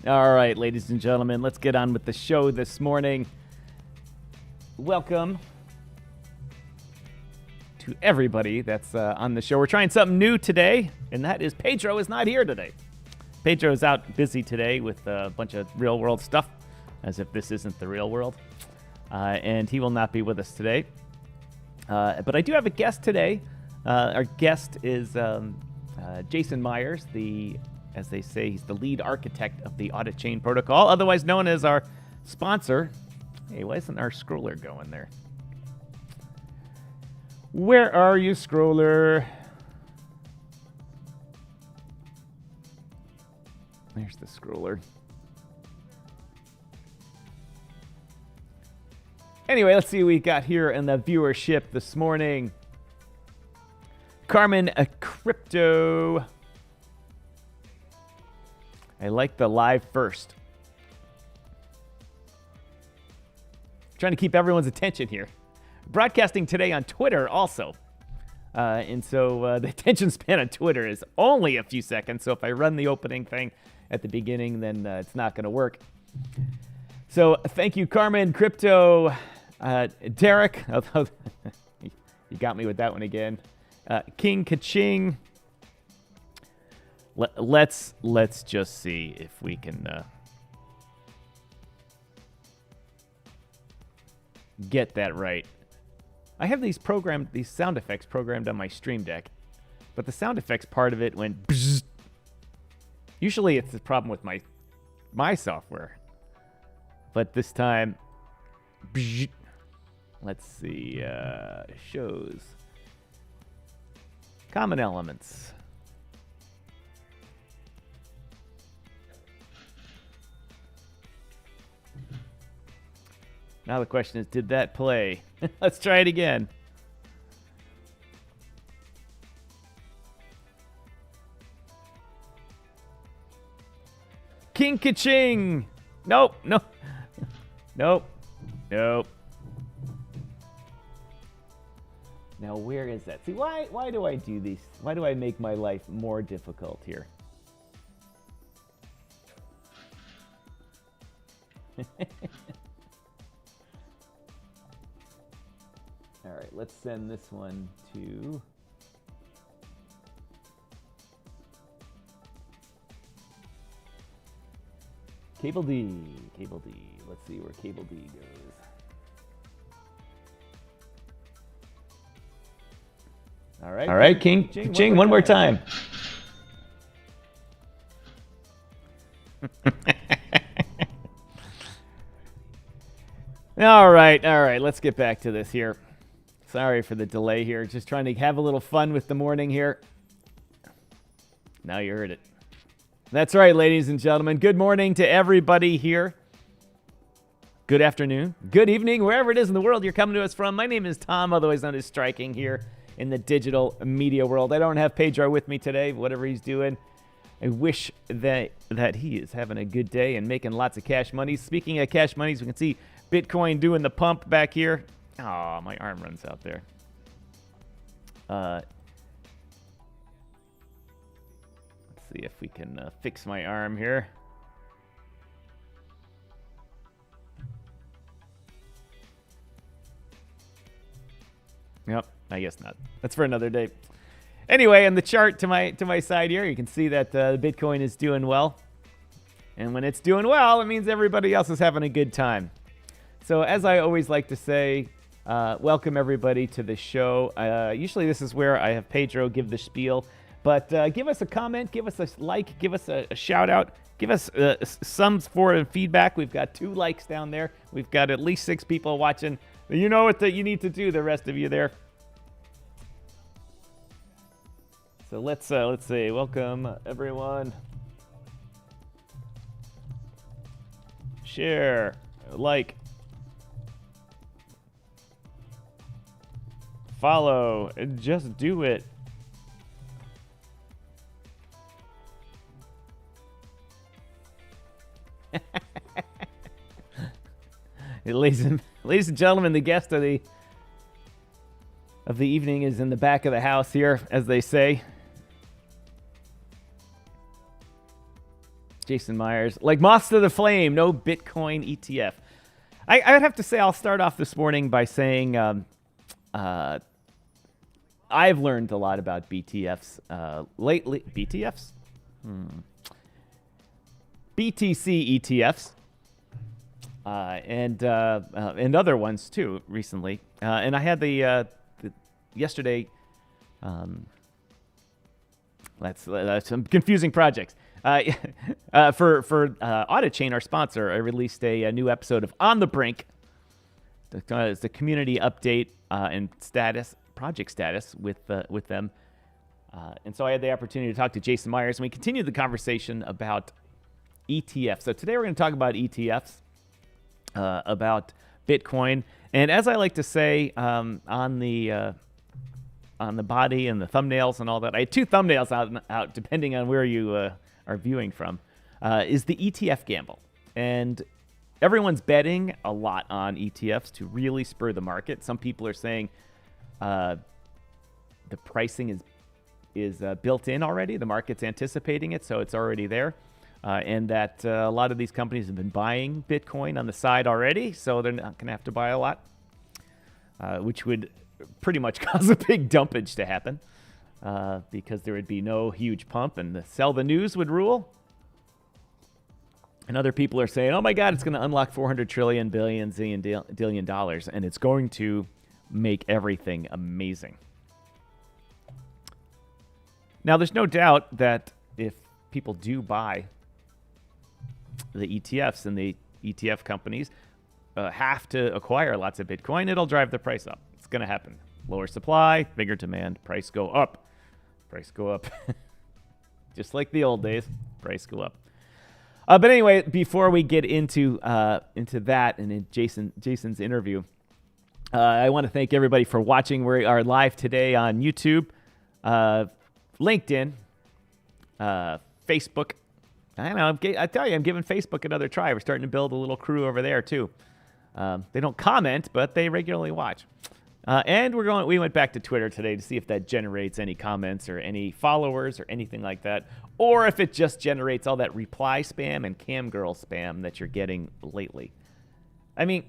All right, ladies and gentlemen, let's get on with the show this morning. Welcome to everybody that's on the show. We're trying something new today, and that is Pedro is not here today. Pedro is out busy today with a bunch of real-world stuff, as if this isn't the real world, and he will not be with us today. But I do have a guest today. Our guest is Jason Meyers, as they say, he's the lead architect of the Auditchain protocol, otherwise known as our sponsor. Hey, why isn't our scroller going there? Where are you, scroller? There's the scroller. Anyway, let's see what we got here in the viewership this morning. Carmen Crypto. I like the live first. Trying to keep everyone's attention here. Broadcasting today on Twitter also. And so the attention span on Twitter is only a few seconds. So if I run the opening thing at the beginning, then it's not going to work. So thank you, Carmen Crypto. Derek. You got me with that one again. King Kaching. Let's just see if we can get that right. I have these sound effects programmed on my Stream Deck, but the sound effects part of it went bzzz. Usually it's the problem with my software, but this time, bzzz. Let's see, shows, common elements. Now the question is, did that play? Let's try it again. King Kaching! Nope, no. Nope. Nope. Now where is that? See, why do I do these? Why do I make my life more difficult here? All right, let's send this one to Cable D. Cable D. Let's see where Cable D goes. All right, King Ching, one more time. All right, let's get back to this here. Sorry for the delay here. Just trying to have a little fun with the morning here. Now you heard it. That's right, ladies and gentlemen. Good morning to everybody here. Good afternoon. Good evening, wherever it is in the world you're coming to us from. My name is Tom, otherwise known as Striking, here in the digital media world. I don't have Pedro with me today, whatever he's doing. I wish that he is having a good day and making lots of cash money. Speaking of cash monies, we can see Bitcoin doing the pump back here. Oh, my arm runs out there. Let's see if we can fix my arm here. Yep, I guess not. That's for another day. Anyway, on the chart to my side here, you can see that Bitcoin is doing well. And when it's doing well, it means everybody else is having a good time. So as I always like to say, welcome everybody to the show. Usually this is where I have Pedro give the spiel. But give us a comment, give us a like, give us a shout out, give us some sort of feedback. We've got 2 likes down there. We've got at least 6 people watching. You know what you need to do, the rest of you there. So let's say welcome everyone. Share, like, follow, and just do it. Ladies and gentlemen, the guest of the evening is in the back of the house here, as they say. Jason Meyers, like moths to the flame, no Bitcoin ETF. I would have to say I'll start off this morning by saying I've learned a lot about BTFs lately. BTFs? BTC ETFs and other ones too recently. And I had the yesterday. That's some confusing projects. For Auditchain, our sponsor, I released a new episode of On the Brink. It's the community update and project status with them. And so I had the opportunity to talk to Jason Meyers, and we continued the conversation about ETFs. So today we're going to talk about ETFs, about Bitcoin, and as I like to say on the body and the thumbnails and all that, I had two thumbnails out depending on where you are viewing from, is the ETF Gamble. And everyone's betting a lot on ETFs to really spur the market. Some people are saying the pricing is built in already. The market's anticipating it, so it's already there. And that a lot of these companies have been buying Bitcoin on the side already, so they're not going to have to buy a lot, which would pretty much cause a big dumpage to happen because there would be no huge pump and the sell the news would rule. And other people are saying, oh my God, it's going to unlock 400 trillion, billion, zillion dollars, and it's going to make everything amazing. Now, there's no doubt that if people do buy the ETFs and the ETF companies have to acquire lots of Bitcoin, it'll drive the price up. It's going to happen. Lower supply, bigger demand, price go up. Price go up. Just like the old days, price go up. But anyway, before we get into that and in Jason's interview, I want to thank everybody for watching. We are live today on YouTube, LinkedIn, Facebook. I don't know. I tell you, I'm giving Facebook another try. We're starting to build a little crew over there too. They don't comment, but they regularly watch. And we went back to Twitter today to see if that generates any comments or any followers or anything like that, or if it just generates all that reply spam and cam girl spam that you're getting lately. I mean,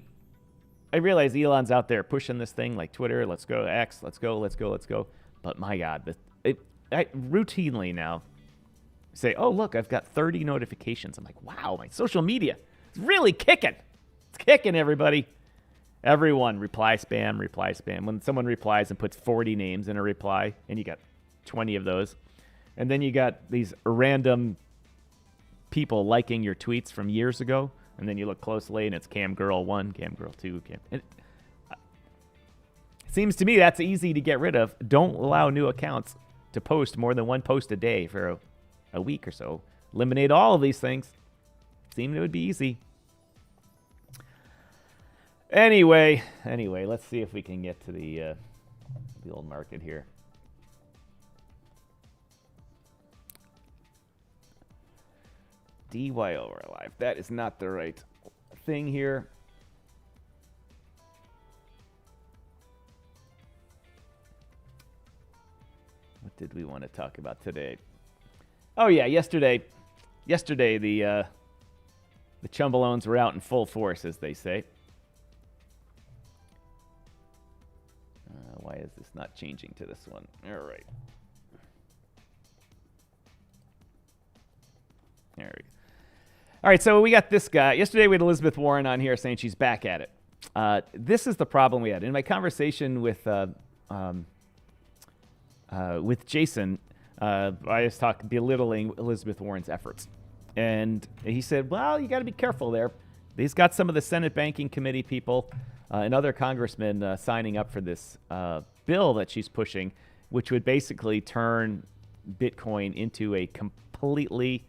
I realize Elon's out there pushing this thing like Twitter, let's go, X, let's go. But my God, I routinely now say, oh, look, I've got 30 notifications. I'm like, wow, my social media is really kicking. It's kicking, everybody. Everyone, reply spam. When someone replies and puts 40 names in a reply, and you got 20 of those, and then you got these random people liking your tweets from years ago, and then you look closely, and it's Cam Girl 1, Cam Girl 2, It seems to me that's easy to get rid of. Don't allow new accounts to post more than one post a day for a week or so. Eliminate all of these things. Seemed it would be easy. Anyway, let's see if we can get to the old market here. DYOR Live. That is not the right thing here. What did we want to talk about today? Oh yeah, yesterday the Chumbalones were out in full force, as they say. Why is this not changing to this one? All right. There we go. All right, so we got this guy. Yesterday we had Elizabeth Warren on here saying she's back at it. This is the problem we had. In my conversation with Jason, I was belittling Elizabeth Warren's efforts. And he said, well, you got to be careful there. He's got some of the Senate Banking Committee people and other congressmen signing up for this bill that she's pushing, which would basically turn Bitcoin into a completely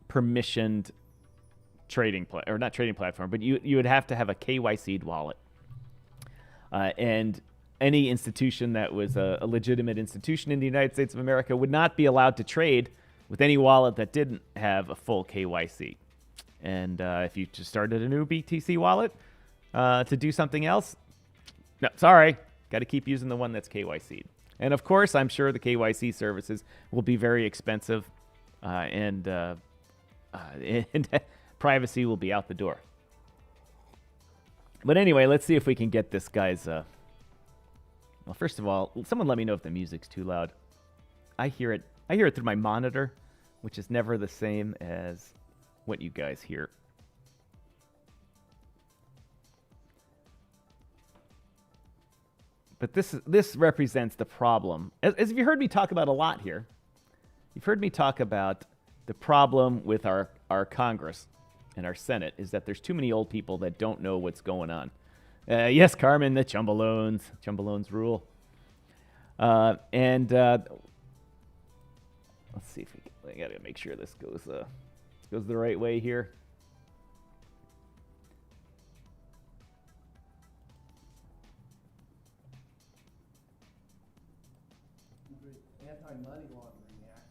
permissioned not trading platform, but you would have to have a KYC'd wallet. And any institution that was a legitimate institution in the United States of America would not be allowed to trade with any wallet that didn't have a full KYC. And if you just started a new BTC wallet to do something else, no, sorry, got to keep using the one that's KYC'd. And of course, I'm sure the KYC services will be very expensive and and privacy will be out the door. But anyway, let's see if we can get this guy's... well, first of all, someone let me know if the music's too loud. I hear it through my monitor, which is never the same as what you guys hear. But this represents the problem. As you heard me talk about a lot here, you've heard me talk about the problem with our Congress and our Senate is that there's too many old people that don't know what's going on. Yes, Carmen, the Chumbalones rule. And let's see if we gotta make sure this goes the right way here. Anti-money laundering act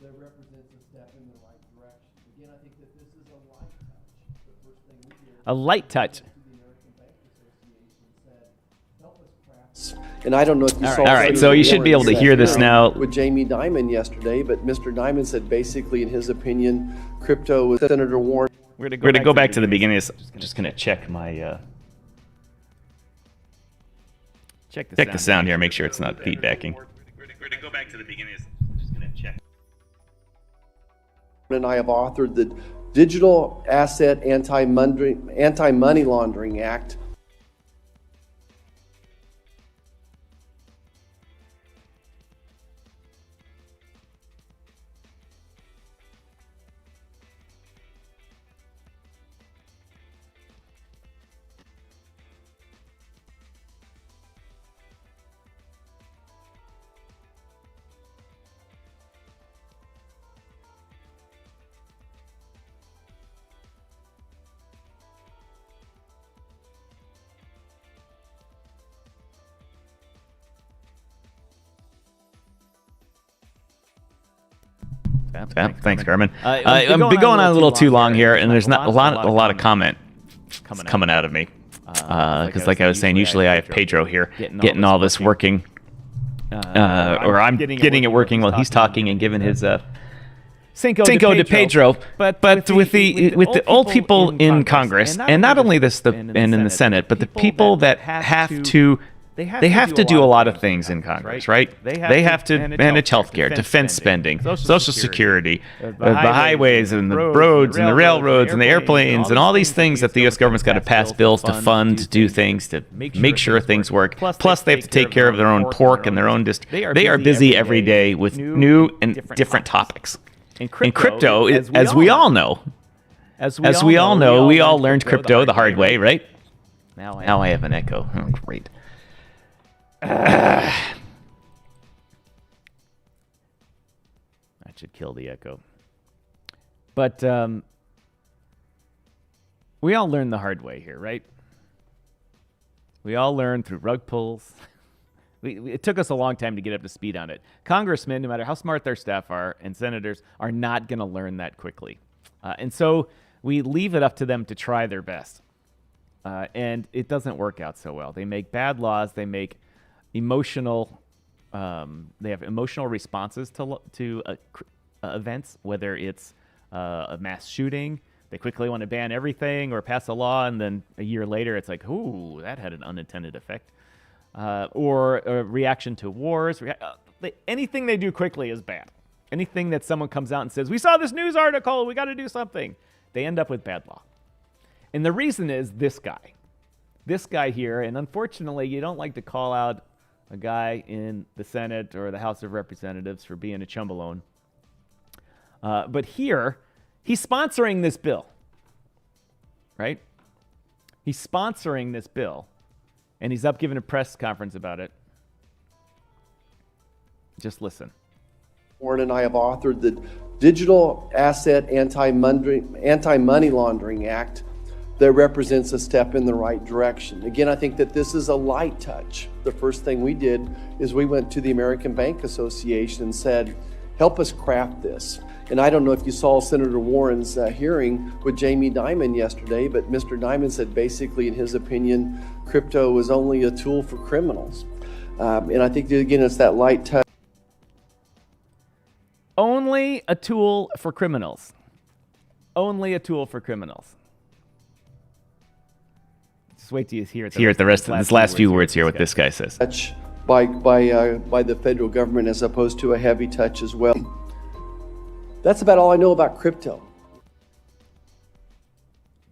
that represents a step in the right direction. Again, I think that this is a light touch. The first thing we did, a light touch. And I don't know if you saw. All right, so you should be able to hear this now. With Jamie Dimon yesterday, but Mr. Dimon said basically, in his opinion, crypto was Senator Warren. We're going to go back to the beginning. I'm just going to check my check the sound here. Make sure it's not feedbacking. We're going to go back to the beginning. I'm just going to check. And I have authored the Digital Asset Anti-Money Laundering Act. Thanks, Carmen. I've been going on a little too long here, and there's not a lot of comment coming out of me. Because, like I was saying, usually I have Pedro here getting all this working, or I'm getting it working while he's talking and giving his Cinco de Pedro. But with the old people in Congress, and not only this, and in the Senate, but the people that have to. They have to do a lot of things in Congress, right? They have to manage healthcare, defense spending, Social Security, the highways and the roads and the railroads and the airplanes and all these things that the U.S. government's got to pass bills to fund, to do things, to make sure things work. Plus, they have to take care of their own pork and their own They are busy every day with new and different topics. And crypto, as we all know, we all learned crypto the hard way, right? Now I have an echo. Oh, great. That should kill the echo. But we all learned the hard way here, right? We all learned through rug pulls. It took us a long time to get up to speed on it. Congressmen, no matter how smart their staff are, and senators are not going to learn that quickly. And so we leave it up to them to try their best. And it doesn't work out so well. They make bad laws. They make emotional, they have emotional responses to events, whether it's a mass shooting. They quickly want to ban everything or pass a law, and then a year later it's like, ooh, that had an unintended effect. Or a reaction to wars. Anything they do quickly is bad. Anything that someone comes out and says, we saw this news article, we got to do something, they end up with bad law. And the reason is this guy here, and unfortunately you don't like to call out a guy in the Senate or the House of Representatives for being a chumbalone. But here, he's sponsoring this bill, right? He's sponsoring this bill, and he's up giving a press conference about it. Just listen. Warren and I have authored the Digital Asset Anti-Money Laundering Act that represents a step in the right direction. Again, I think that this is a light touch. The first thing we did is we went to the American Bank Association and said, help us craft this. And I don't know if you saw Senator Warren's hearing with Jamie Dimon yesterday, but Mr. Dimon said basically, in his opinion, crypto is only a tool for criminals. And I think that, again, it's that light touch. Only a tool for criminals. only a tool for criminals. Just wait till you hear the rest of these last few words here, what this guy says. Touch by the federal government as opposed to a heavy touch as well. That's about all I know about crypto.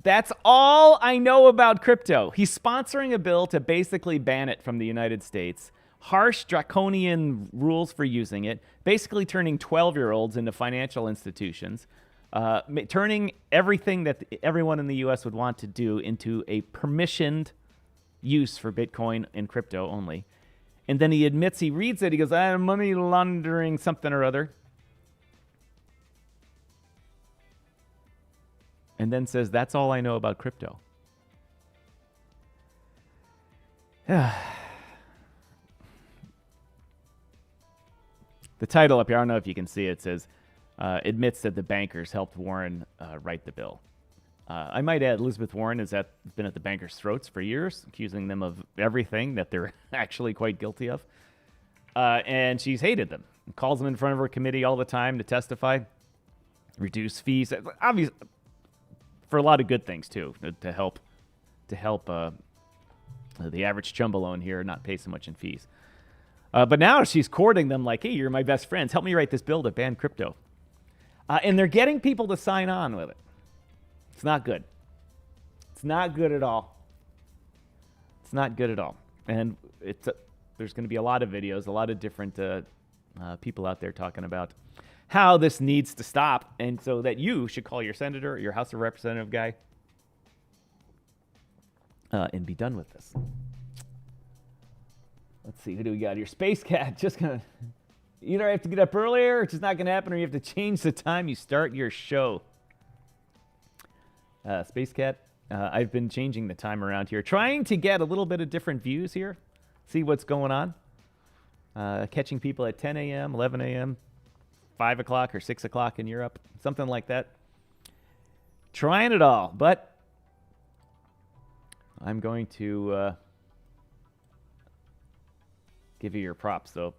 That's all I know about crypto. He's sponsoring a bill to basically ban it from the United States. Harsh, draconian rules for using it, basically turning 12-year-olds into financial institutions, turning everything that everyone in the U.S. would want to do into a permissioned use for Bitcoin and crypto only. And then he admits, he reads it, he goes, I'm money laundering something or other. And then says, that's all I know about crypto. The title up here, I don't know if you can see it, says, admits that the bankers helped Warren write the bill. I might add, Elizabeth Warren has been at the bankers' throats for years, accusing them of everything that they're actually quite guilty of. And she's hated them. Calls them in front of her committee all the time to testify, reduce fees. Obviously, for a lot of good things, too, to help the average chumbleone here not pay so much in fees. But now she's courting them like, hey, you're my best friends. Help me write this bill to ban crypto. And they're getting people to sign on with it. It's not good. It's not good at all. It's not good at all. And there's going to be a lot of videos, a lot of different people out there talking about how this needs to stop, and so that you should call your senator or your House of Representative guy and be done with this. Let's see, who do we got here? Space Cat, just gonna either have to get up earlier, which is not gonna happen, or you have to change the time you start your show. Space Cat, I've been changing the time around here, trying to get a little bit of different views here, see what's going on. Catching people at 10 a.m., 11 a.m., 5 o'clock or 6 o'clock in Europe, something like that. Trying it all, but I'm going to give you your props, though.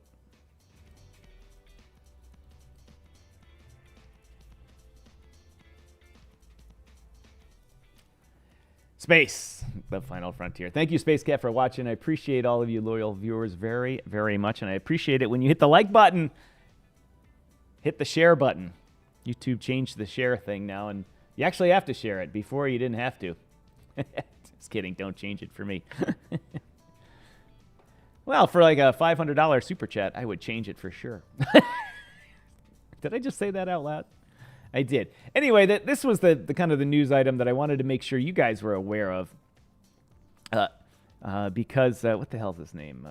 Space, the final frontier. Thank you, Space Cat, for watching. I appreciate all of you loyal viewers very, very much, and I appreciate it when you hit the like button. Hit the share button. YouTube changed the share thing now, and you actually have to share it. Before, you didn't have to. Just kidding. Don't change it for me. Well, for like a $500 super chat, I would change it for sure. Did I just say that out loud? I did. Anyway, this was the kind of the news item that I wanted to make sure you guys were aware of. Because, what the hell is his name?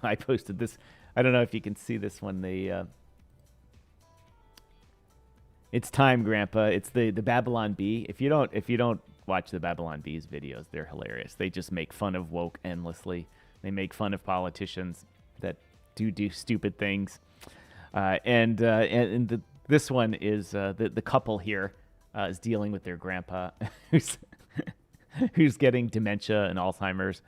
I posted this. I don't know if you can see this one. It's time, Grandpa. It's the Babylon Bee. If you don't watch the Babylon Bee's videos, they're hilarious. They just make fun of woke endlessly. They make fun of politicians that do stupid things. This one is the couple here is dealing with their grandpa who's getting dementia and Alzheimer's.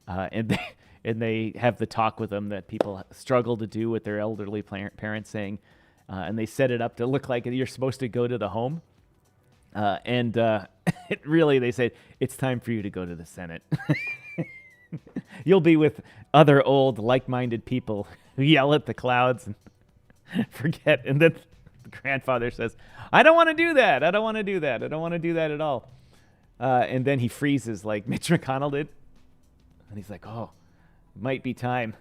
And they have the talk with them that people struggle to do with their elderly parents, saying, and they set it up to look like you're supposed to go to the home. They said, it's time for you to go to the Senate. You'll be with other old, like-minded people who yell at the clouds and forget. And then the grandfather says, I don't want to do that. I don't want to do that. I don't want to do that at all. And then he freezes like Mitch McConnell did. And he's like, oh, might be time.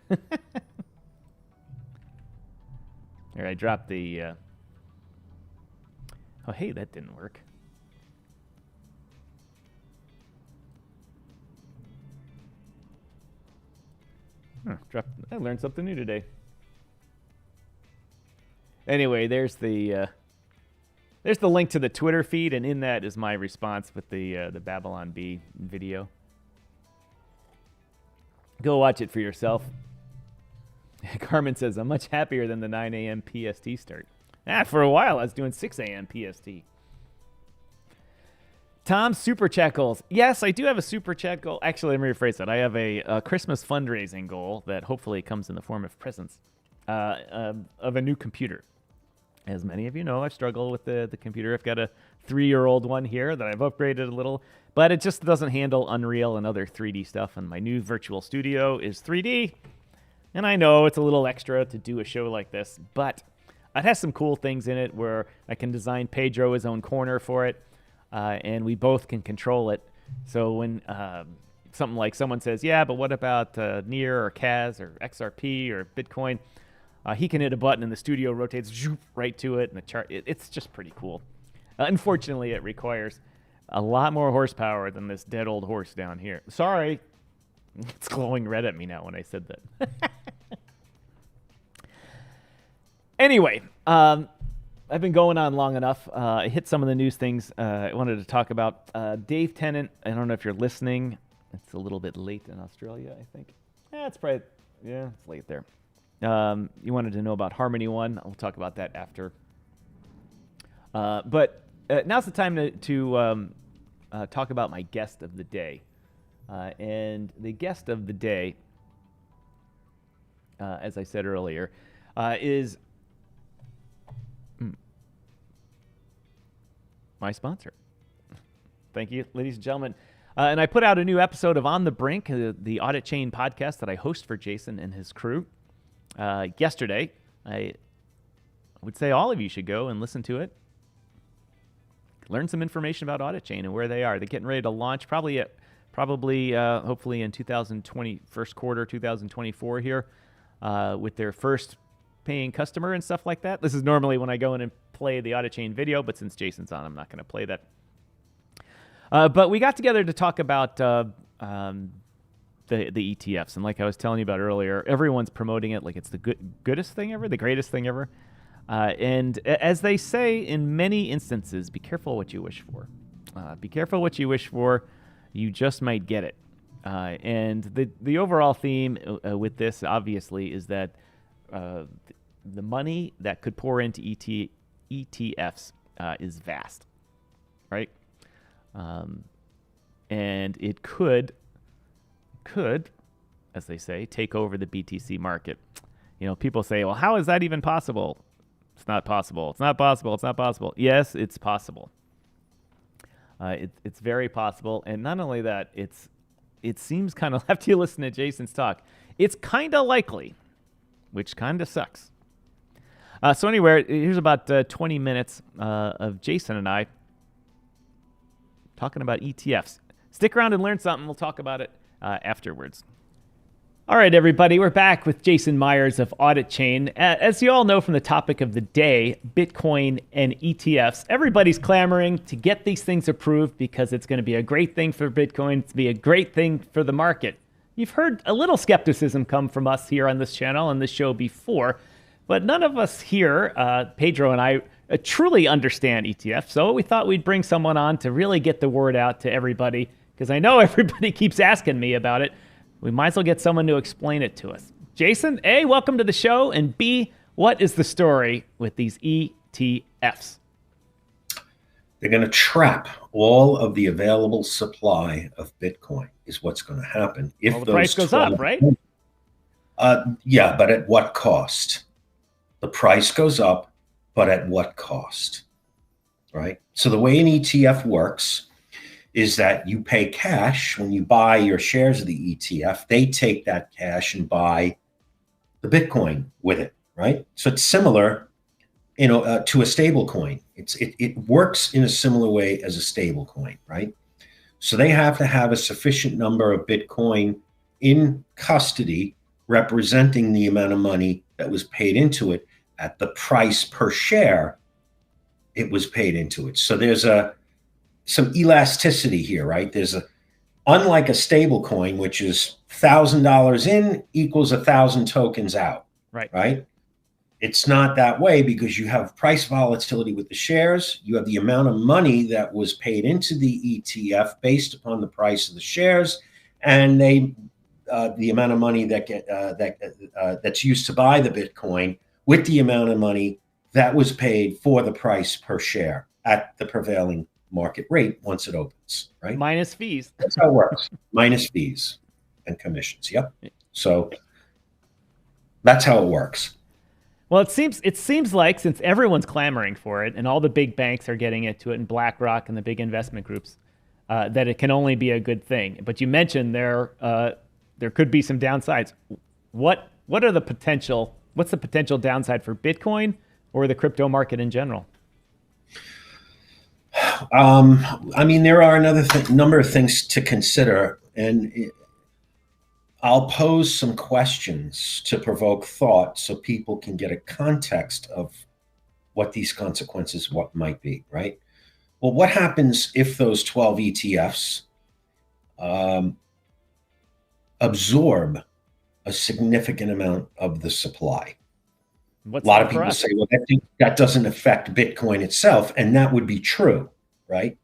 Here, I dropped the... Oh, hey, that didn't work. I learned something new today. Anyway, there's the link to the Twitter feed, and in that is my response with the Babylon Bee video. Go watch it for yourself. Carmen says, I'm much happier than the 9 a.m. PST start. For a while, I was doing 6 a.m. PST. Tom, super chat goals. Yes, I do have a super chat goal. Actually, let me rephrase that. I have a Christmas fundraising goal that hopefully comes in the form of presents of a new computer. As many of you know, I struggle with the computer. I've got a 3-year-old one here that I've upgraded a little, but it just doesn't handle Unreal and other 3D stuff. And my new virtual studio is 3D. And I know it's a little extra to do a show like this, but it has some cool things in it where I can design Pedro his own corner for it, and we both can control it. So when something like someone says, yeah, but what about NEAR or CAS or XRP or Bitcoin? He can hit a button and the studio rotates right to it, and the chart. It's just pretty cool. Unfortunately, it requires a lot more horsepower than this dead old horse down here. Sorry. It's glowing red at me now when I said that. Anyway, I've been going on long enough. I hit some of the news things I wanted to talk about. Dave Tennant, I don't know if you're listening. It's a little bit late in Australia, I think. It's probably, it's late there. You wanted to know about Harmony One. I'll talk about that after. But now's the time to talk about my guest of the day. And the guest of the day, as I said earlier, is my sponsor. Thank you, ladies and gentlemen. And I put out a new episode of On the Brink, the Auditchain podcast that I host for Jason and his crew. Yesterday, I would say all of you should go and listen to it. Learn some information about Auditchain and where they are. They're getting ready to launch probably hopefully in 2020, first quarter 2024 here, with their first paying customer and stuff like that. This is normally when I go in and play the Auditchain video, but since Jason's on, I'm not going to play that. But we got together to talk about the ETFs, and like I was telling you about earlier, everyone's promoting it like it's the goodest thing ever, the greatest thing ever. And as they say in many instances, be careful what you wish for. Be careful what you wish for. You just might get it. And the overall theme with this, obviously, is that the money that could pour into ETFs is vast, right? And it could, as they say, take over the BTC market. You know, people say, well, how is that even possible? It's not possible. It's not possible. It's not possible. Yes, it's possible. It's very possible. And not only that, it seems kind of, after you listen to Jason's talk, it's kind of likely, which kind of sucks. So anyway, here's about 20 minutes of Jason and I talking about ETFs. Stick around and learn something. We'll talk about it afterwards. All right, everybody, we're back with Jason Meyers of Auditchain. As you all know from the topic of the day, Bitcoin and ETFs, everybody's clamoring to get these things approved because it's going to be a great thing for Bitcoin. It's going to be a great thing for the market. You've heard a little skepticism come from us here on this channel and this show before, but none of us here, Pedro and I, truly understand ETFs. So we thought we'd bring someone on to really get the word out to everybody, because I know everybody keeps asking me about it. We might as well get someone to explain it to us. Jason, A, welcome to the show, and B, what is the story with these ETFs? They're going to trap all of the available supply of Bitcoin is what's going to happen. If the price goes up, right? Yeah, but at what cost? The price goes up, but at what cost, right? So the way an ETF works is that you pay cash when you buy your shares of the ETF. They take that cash and buy the Bitcoin with it, right? So it's similar, to a stable coin. It works in a similar way as a stable coin, right? So they have to have a sufficient number of Bitcoin in custody representing the amount of money that was paid into it at the price per share it was paid into it. So there's some elasticity here, right? Unlike a stable coin, which is $1,000 in equals 1,000 tokens out, right? It's not that way because you have price volatility with the shares. You have the amount of money that was paid into the ETF based upon the price of the shares, and the amount of money that's used to buy the Bitcoin with the amount of money that was paid for the price per share at the prevailing market rate once it opens, right? Minus fees. That's how it works. Minus fees and commissions. Yep. So that's how it works. Well, it seems like since everyone's clamoring for it and all the big banks are getting into it and BlackRock and the big investment groups, that it can only be a good thing. But you mentioned there could be some downsides. What are the potential? What's the potential downside for Bitcoin or the crypto market in general? I mean, there are number of things to consider, and I'll pose some questions to provoke thought so people can get a context of what these consequences might be, right? Well, what happens if those 12 ETFs absorb a significant amount of the supply? A lot of people say, well, that doesn't affect Bitcoin itself, and that would be true, right?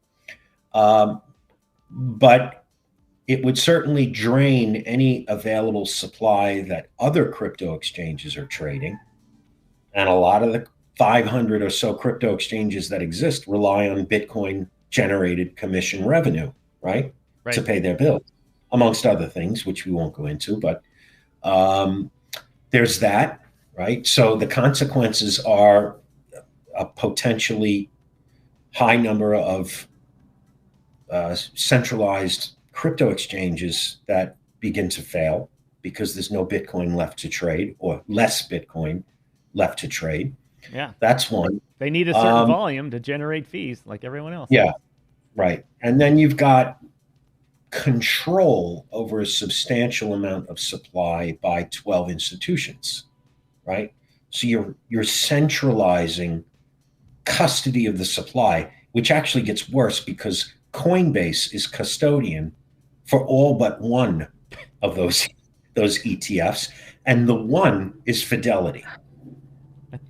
But it would certainly drain any available supply that other crypto exchanges are trading. And a lot of the 500 or so crypto exchanges that exist rely on Bitcoin generated commission revenue, right? To pay their bills, amongst other things, which we won't go into. But there's that, right? So the consequences are a potentially high number of centralized crypto exchanges that begin to fail because there's no Bitcoin left to trade, or less Bitcoin left to trade. Yeah. That's one. They need a certain volume to generate fees like everyone else. Yeah, right. And then you've got control over a substantial amount of supply by 12 institutions, right? So you're centralizing custody of the supply, which actually gets worse because Coinbase is custodian for all but one of those ETFs, and the one is Fidelity.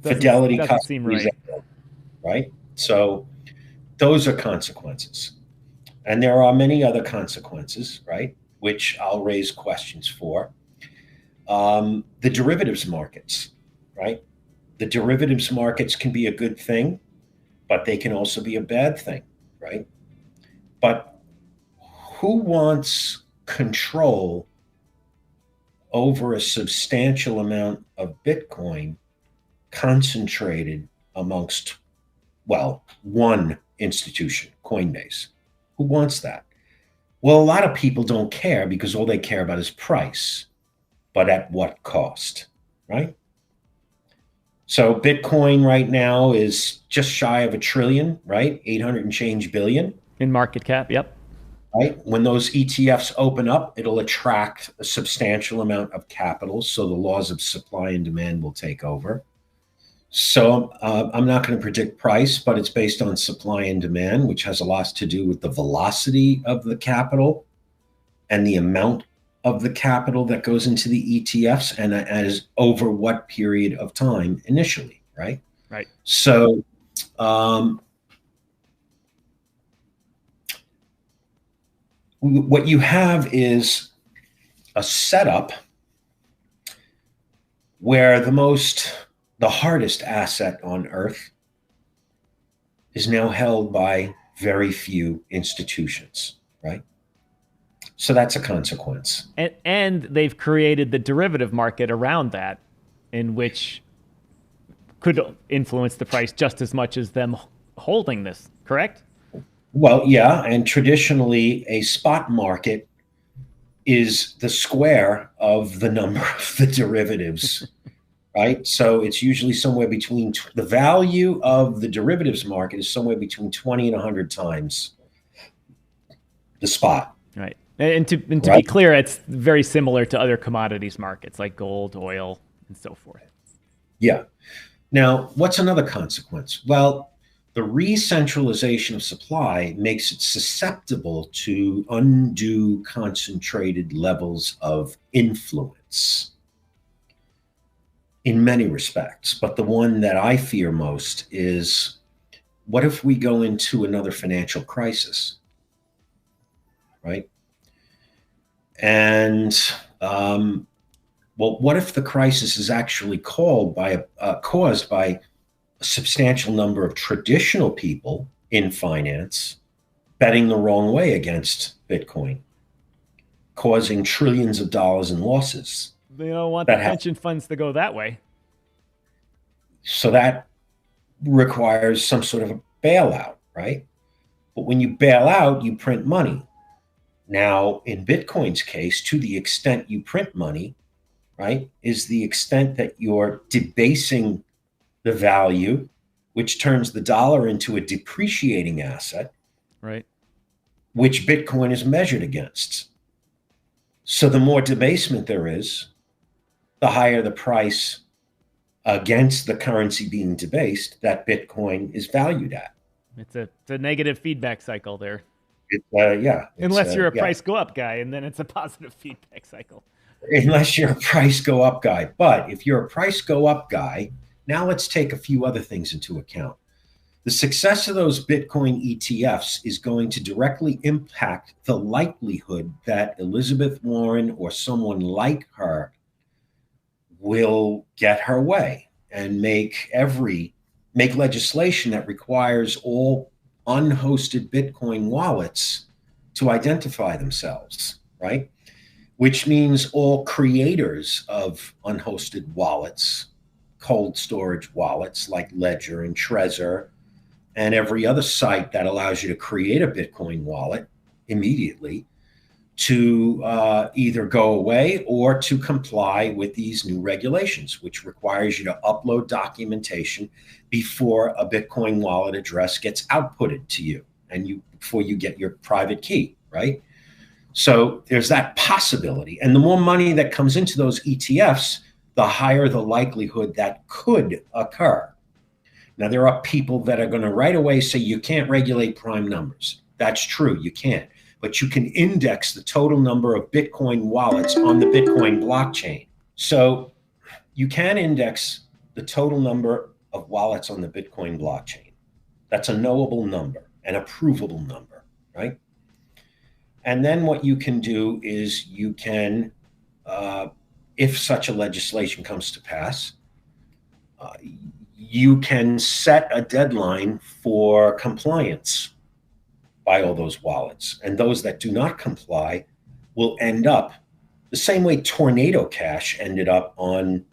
Fidelity doesn't seem right. Right? So those are consequences. And there are many other consequences, right, which I'll raise questions for. The derivatives markets, right? The derivatives markets can be a good thing, but they can also be a bad thing, right? But who wants control over a substantial amount of Bitcoin concentrated amongst, well, one institution, Coinbase? Who wants that? Well, a lot of people don't care because all they care about is price, but at what cost, right? So Bitcoin right now is just shy of $1 trillion, right? 800 and change billion. In market cap, yep. Right? When those ETFs open up, it'll attract a substantial amount of capital. So the laws of supply and demand will take over. So I'm not going to predict price, but it's based on supply and demand, which has a lot to do with the velocity of the capital and the amount of the capital that goes into the ETFs and as over what period of time initially, right? Right. So what you have is a setup where the hardest asset on earth is now held by very few institutions, right? So that's a consequence. And they've created the derivative market around that, in which could influence the price just as much as them holding this, correct? Well, yeah, and traditionally a spot market is the square of the number of the derivatives, right? So it's usually somewhere between, the value of the derivatives market is somewhere between 20 and 100 times the spot. Right. And to be clear, it's very similar to other commodities markets like gold, oil, and so forth. Yeah. Now, what's another consequence? Well, the re-centralization of supply makes it susceptible to undue concentrated levels of influence in many respects. But the one that I fear most is, what if we go into another financial crisis, right? And, well, what if the crisis is actually caused by a substantial number of traditional people in finance betting the wrong way against Bitcoin, causing trillions of dollars in losses? They don't want the pension funds to go that way. So that requires some sort of a bailout, right? But when you bail out, you print money. Now, in Bitcoin's case, to the extent you print money, right, is the extent that you're debasing the value, which turns the dollar into a depreciating asset, right, which Bitcoin is measured against. So the more debasement there is, the higher the price against the currency being debased that Bitcoin is valued at. It's a negative feedback cycle there. Unless you're a price go up guy, and then it's a positive feedback cycle. Unless you're a price go up guy. But if you're a price go up guy, now let's take a few other things into account. The success of those Bitcoin ETFs is going to directly impact the likelihood that Elizabeth Warren or someone like her will get her way and make legislation that requires all unhosted Bitcoin wallets to identify themselves, right? Which means all creators of unhosted wallets, cold storage wallets like Ledger and Trezor, and every other site that allows you to create a Bitcoin wallet immediately, to either go away or to comply with these new regulations, which requires you to upload documentation before a Bitcoin wallet address gets outputted to you and before you get your private key, right? So there's that possibility. And the more money that comes into those ETFs, the higher the likelihood that could occur. Now, there are people that are going to right away say you can't regulate prime numbers. That's true, you can't. But you can index the total number of Bitcoin wallets on the Bitcoin blockchain. So you can index the total number of wallets on the Bitcoin blockchain. That's a knowable number, an approvable number, right? And then what you can do is you can, if such a legislation comes to pass, you can set a deadline for compliance by all those wallets. And those that do not comply will end up the same way Tornado Cash ended up on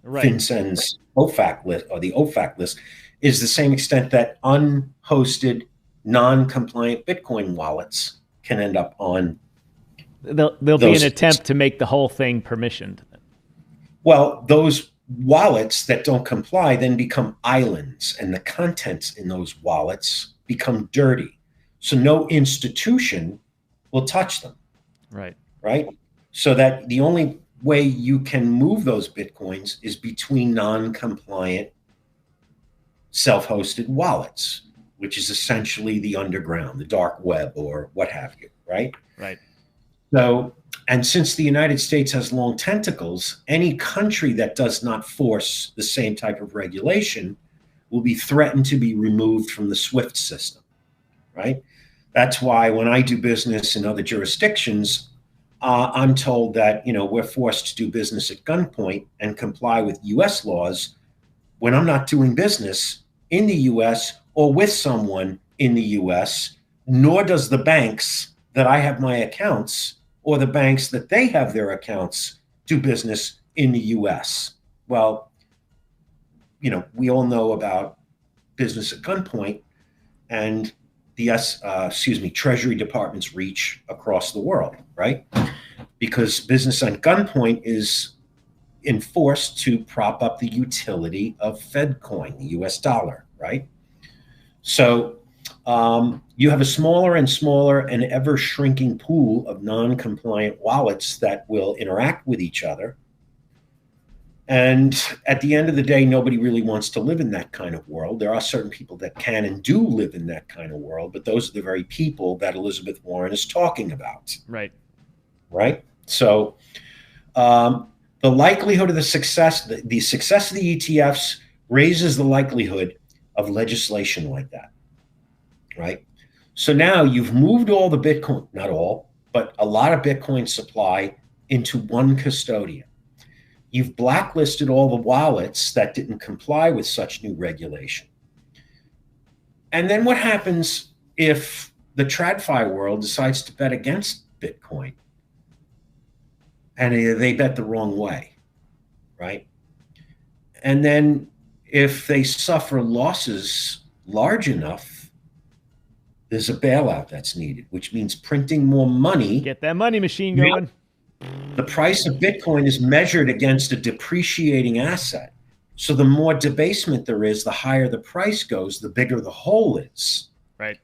FinCEN's OFAC list, or the OFAC list, is the same extent that unhosted, non-compliant Bitcoin wallets can end up on. There'll be an attempt to make the whole thing permissioned. Well, those wallets that don't comply then become islands, and the contents in those wallets become dirty. So no institution will touch them. Right? So that the only way you can move those Bitcoins is between non-compliant self-hosted wallets, which is essentially the underground, the dark web, or what have you, right? Right. So, and since the United States has long tentacles, any country that does not force the same type of regulation will be threatened to be removed from the SWIFT system, right? That's why when I do business in other jurisdictions, I'm told that, we're forced to do business at gunpoint and comply with US laws when I'm not doing business in the US or with someone in the US, nor does the banks that I have my accounts or the banks that they have their accounts do business in the US. Well, we all know about business at gunpoint and the Treasury Department's reach across the world, right? Because business at gunpoint is enforced to prop up the utility of Fed coin, the US dollar, right? So you have a smaller and smaller and ever shrinking pool of non-compliant wallets that will interact with each other. And at the end of the day, nobody really wants to live in that kind of world. There are certain people that can and do live in that kind of world, but those are the very people that Elizabeth Warren is talking about. Right. Right? So the likelihood of the success of the ETFs raises the likelihood of legislation like that. Right? So now you've moved all the Bitcoin, not all, but a lot of Bitcoin supply into one custodian. You've blacklisted all the wallets that didn't comply with such new regulation. And then what happens if the TradFi world decides to bet against Bitcoin? And they bet the wrong way, right? And then if they suffer losses large enough, there's a bailout that's needed, which means printing more money. Get that money machine going. The price of Bitcoin is measured against a depreciating asset. So the more debasement there is, the higher the price goes, the bigger the hole is. Right.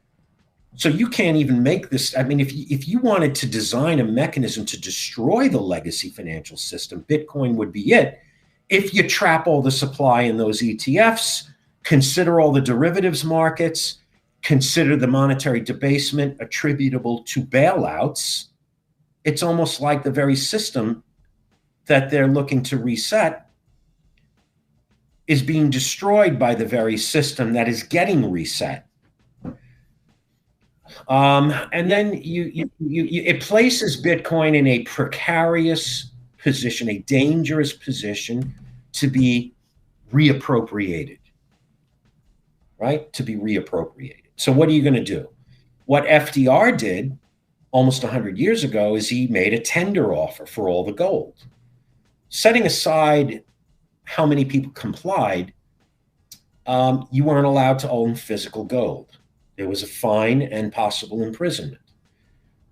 So you can't even make this. I mean, if you wanted to design a mechanism to destroy the legacy financial system, Bitcoin would be it. If you trap all the supply in those ETFs, consider all the derivatives markets, consider the monetary debasement attributable to bailouts, it's almost like the very system that they're looking to reset is being destroyed by the very system that is getting reset. And then it places Bitcoin in a precarious position, a dangerous position to be reappropriated, right? To be reappropriated. So what are you going to do? What FDR did almost 100 years ago is he made a tender offer for all the gold. Setting aside how many people complied, you weren't allowed to own physical gold. There was a fine and possible imprisonment.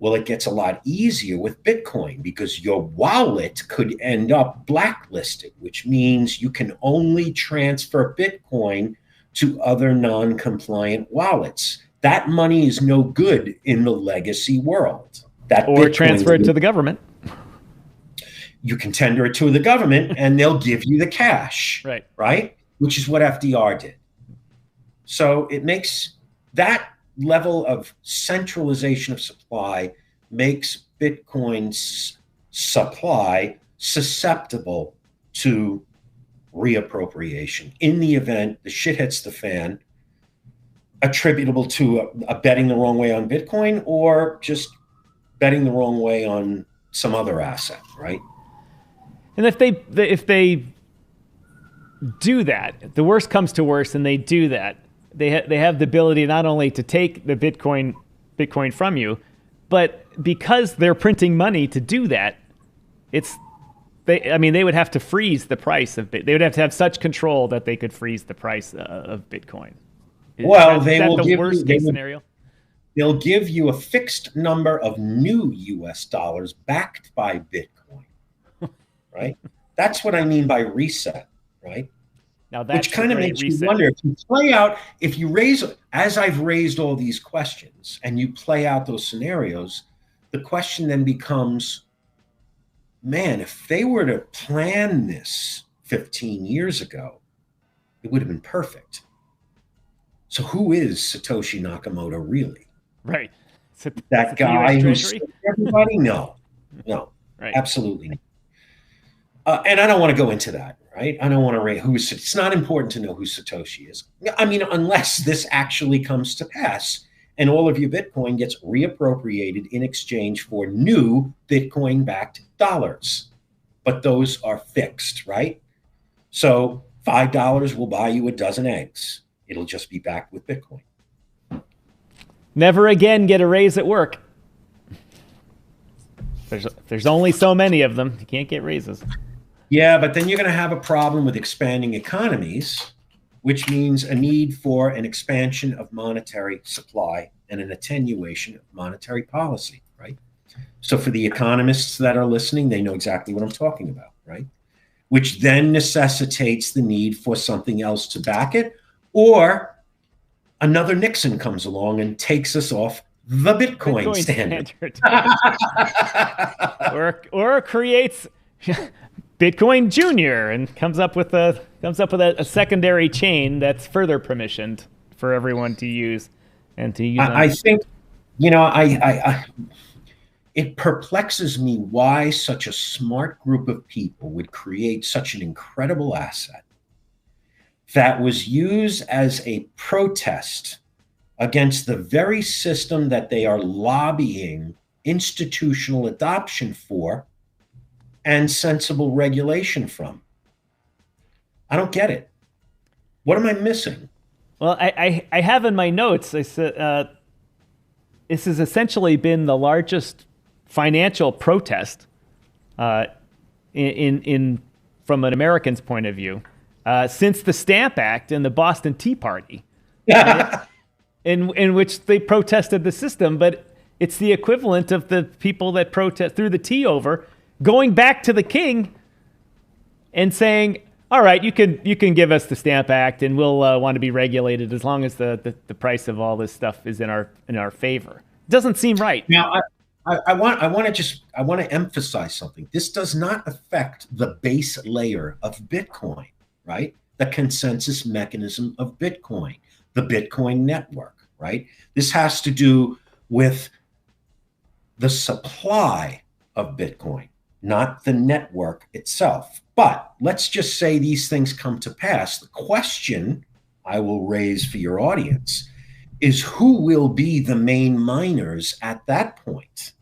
Well, it gets a lot easier with Bitcoin because your wallet could end up blacklisted, which means you can only transfer Bitcoin to other non-compliant wallets. That money is no good in the legacy world. Or transfer it to the government. You can tender it to the government and they'll give you the cash, right? Which is what FDR did. So it makes that level of centralization of supply makes Bitcoin's supply susceptible to reappropriation in the event the shit hits the fan, attributable to a betting the wrong way on Bitcoin or just betting the wrong way on some other asset, right? And if they do that, the worst comes to worst, and they do that, they have the ability not only to take the Bitcoin from you, but because they're printing money to do that, they would have to freeze the price of Bitcoin. They would have to have such control that they could freeze the price of Bitcoin. Well, is they that will the give worst you, case scenario? They'll give you a fixed number of new US dollars backed by Bitcoin, right? That's what I mean by reset, right? Now that's which kind of makes you wonder if you raise, as I've raised all these questions and you play out those scenarios, the question then becomes, man, if they were to plan this 15 years ago, it would have been perfect. So who is Satoshi Nakamoto really? Right. That guy who's everybody? No, right. Absolutely not. And I don't want to go into that, right? I don't want to rate who's. It's not important to know who Satoshi is. I mean, unless this actually comes to pass and all of your Bitcoin gets reappropriated in exchange for new Bitcoin-backed dollars. But those are fixed, right? So $5 will buy you a dozen eggs. It'll just be backed with Bitcoin. Never again get a raise at work. There's only so many of them. You can't get raises. Yeah, but then you're going to have a problem with expanding economies, which means a need for an expansion of monetary supply and an attenuation of monetary policy, right? So for the economists that are listening, they know exactly what I'm talking about, right? Which then necessitates the need for something else to back it, or another Nixon comes along and takes us off the Bitcoin standard. or creates Bitcoin Junior and comes up with a secondary chain that's further permissioned for everyone to use and to use. I think, it perplexes me why such a smart group of people would create such an incredible asset that was used as a protest against the very system that they are lobbying institutional adoption for and sensible regulation from. I don't get it. What am I missing? Well, I have in my notes, I said, this has essentially been the largest financial protest from an American's point of view since the Stamp Act and the Boston Tea Party, right? in which they protested the system. But it's the equivalent of the people that protest threw the tea over, going back to the king and saying, all right, you can give us the Stamp Act and we'll want to be regulated as long as the price of all this stuff is in our favor. It doesn't seem right. Now, I want to emphasize something. This does not affect the base layer of Bitcoin, right? The consensus mechanism of Bitcoin, the Bitcoin network, right? This has to do with the supply of Bitcoin, not the network itself. But let's just say these things come to pass. The question I will raise for your audience is, who will be the main miners at that point?